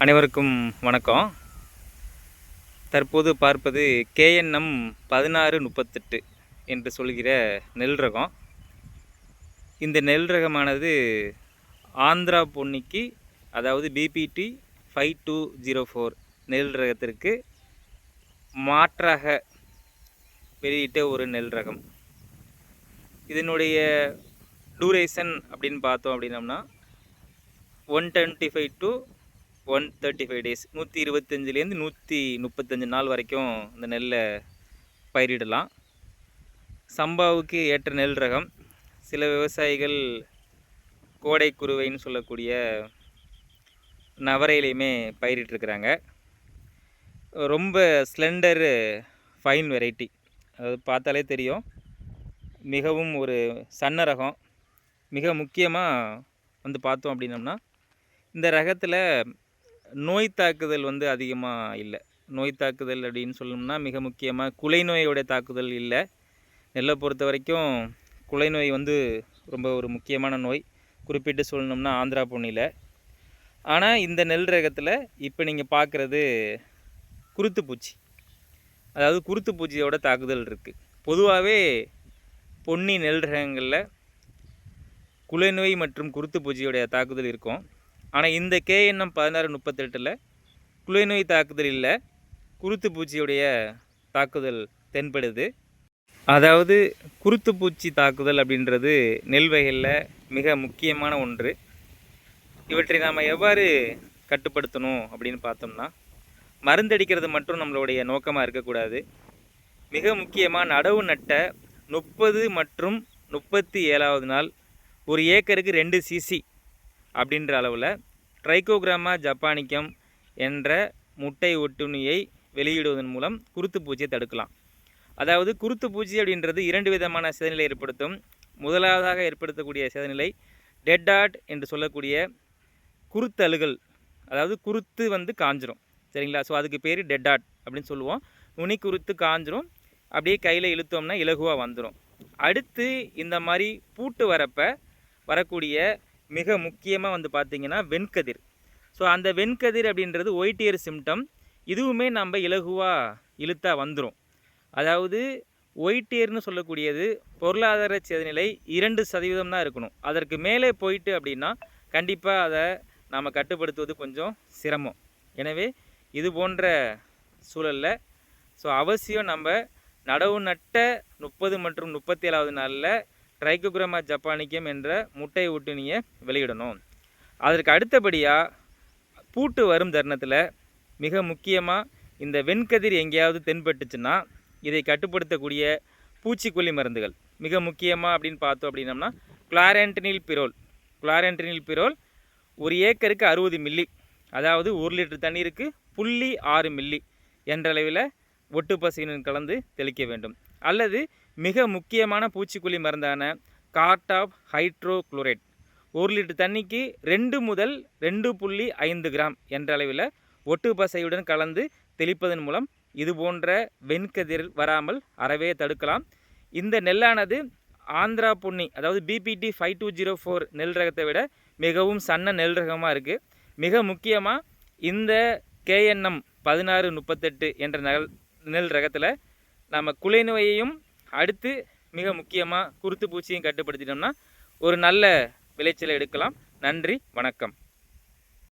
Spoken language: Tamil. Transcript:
அனைவருக்கும் வணக்கம். தற்போது பார்ப்பது KNM 1638 என்று சொல்கிற நெல் ரகம். இந்த நெல் ரகமானது ஆந்திரா பொன்னிக்கு, அதாவது BPT 5204 நெல் ரகத்திற்கு மாற்றாக வெளியிட்ட ஒரு நெல் ரகம். இதனுடைய டூரேஷன் அப்படின்னு பார்த்தோம் அப்படின்னம்னா 125 to 135 டேஸ், 125லேருந்து 135 நாள் வரைக்கும் இந்த நெல்லை பயிரிடலாம். சம்பாவுக்கு ஏற்ற நெல் ரகம். சில விவசாயிகள் கோடை குருவைன்னு சொல்லக்கூடிய நவரையிலையுமே பயிரிட்டிருக்கிறாங்க. ரொம்ப ஸ்லெண்டர் ஃபைன் வெரைட்டி, அது பார்த்தாலே தெரியும். மிகவும் ஒரு சன்ன ரகம். மிக முக்கியமாக பார்த்தோம் அப்படின்னம்னா இந்த ரகத்தில் நோய் தாக்குதல் அதிகமாக இல்லை. நோய் தாக்குதல் அப்படின்னு சொல்லணும்னா மிக முக்கியமாக குலை நோயோடைய தாக்குதல் இல்லை. நெல்லை பொறுத்த வரைக்கும் குலை நோய் ரொம்ப ஒரு முக்கியமான நோய். குறிப்பிட்டு சொல்லணும்னா ஆந்திரா பொன்னியில். ஆனால் இந்த நெல் ரகத்தில் இப்போ நீங்கள் பார்க்குறது குருத்துப்பூச்சி, அதாவது குருத்துப்பூச்சியோட தாக்குதல் இருக்குது. பொதுவாகவே பொன்னி நெல் ரகங்களில் குலை நோய் மற்றும் குருத்துப்பூச்சியோடைய தாக்குதல் இருக்கும். ஆனால் இந்த KNM 1638 குலை நோய் தாக்குதல் இல்லை, குருத்துப்பூச்சியுடைய தாக்குதல் தென்படுது. அதாவது குருத்துப்பூச்சி தாக்குதல் அப்படின்றது நெல் வகைகளில் மிக முக்கியமான ஒன்று. இவற்றை நாம் எவ்வாறு கட்டுப்படுத்தணும் அப்படின்னு பார்த்தோம்னா, மருந்தடிக்கிறது மட்டும் நம்மளுடைய நோக்கமாக இருக்கக்கூடாது. மிக முக்கியமாக நடவு நட்ட 30 மற்றும் 37வது நாள் ஒரு ஏக்கருக்கு 2 cc அப்படின்ற அளவில் ட்ரைகோகிராமா ஜப்பானிக்கம் என்ற முட்டை ஒட்டுண்ணியை வெளியிடுவதன் மூலம் குருத்துப்பூச்சியை தடுக்கலாம். அதாவது குருத்துப்பூச்சி அப்படின்றது 2 விதமான சேதநிலை ஏற்படுத்தும். முதலாவதாக ஏற்படுத்தக்கூடிய சேதநிலை டெட் ஆட் என்று சொல்லக்கூடிய குருத்தழுகல், அதாவது குருத்து காஞ்சிரும், சரிங்களா? ஸோ அதுக்கு பேர் டெட் ஆட் அப்படின்னு சொல்லுவோம். நுனி குருத்து காஞ்சிரும், அப்படியே கையில் இழுத்தோம்னா இலகுவாக வந்துடும். அடுத்து இந்த மாதிரி பூட்டு வரக்கூடிய மிக முக்கியமாக பார்த்திங்கன்னா வெண்கதிர். ஸோ அந்த வெண்கதிர் அப்படின்றது ஒயிட் இயர் சிம்டம். இதுவுமே நம்ம இலகுவாக இழுத்தா வந்துடும். அதாவது ஒயிட் இயர்னு சொல்லக்கூடியது பொருளாதார சேதநிலை 2% தான் இருக்கணும். அதற்கு மேலே போயிட்டு அப்படின்னா கண்டிப்பாக அதை நாம் கட்டுப்படுத்துவது கொஞ்சம் சிரமம். எனவே இது போன்ற சூழலில் அவசியம் நம்ம நடவு நட்ட 30 மற்றும் 37வது நாளில் ட்ரைகோகிராமா ஜப்பானிக்கம் என்ற முட்டை ஒட்டுண்ணியை வெளியிடணும். அதற்கு அடுத்தபடியாக பூட்டு வரும் தருணத்தில் மிக முக்கியமாக இந்த வெண்கதிர் எங்கேயாவது தென்பட்டுச்சுன்னா இதை கட்டுப்படுத்தக்கூடிய பூச்சிக்கொல்லி மருந்துகள் மிக முக்கியமாக அப்படின்னு பார்த்தோம் அப்படின்னம்னா குளாரன்டினில் பிரோல் ஒரு ஏக்கருக்கு 60 மில்லி, அதாவது 1 லிட்டர் தண்ணீருக்கு 0.6 மில்லி என்ற அளவில் ஒட்டு பசையுடன் கலந்து தெளிக்க வேண்டும். அல்லது மிக முக்கியமான பூச்சிக்கொல்லி மருந்தான கார்டாப் ஹைட்ரோகுளோரைட் 1 லிட்டர் தண்ணிக்கு 2 முதல் 2.5 கிராம் என்ற அளவில் ஒட்டு பசையுடன் கலந்து தெளிப்பதன் மூலம் இது போன்ற வெண்கதிர் வராமல் அறவே தடுக்கலாம். இந்த நெல்லானது ஆந்திரா பொன்னி, அதாவது BPT 5204 நெல் ரகத்தை விட மிகவும் சன்ன நெல் ரகமாக இருக்குது. மிக முக்கியமாக இந்த KNM 1638 என்ற நெல் ரகத்தில் நம்ம குலை நோயையும் அடுத்து மிக முக்கியமாக குருத்துப்பூச்சியும் கட்டுப்படுத்திட்டோம்னா ஒரு நல்ல விளைச்சலை எடுக்கலாம். நன்றி, வணக்கம்.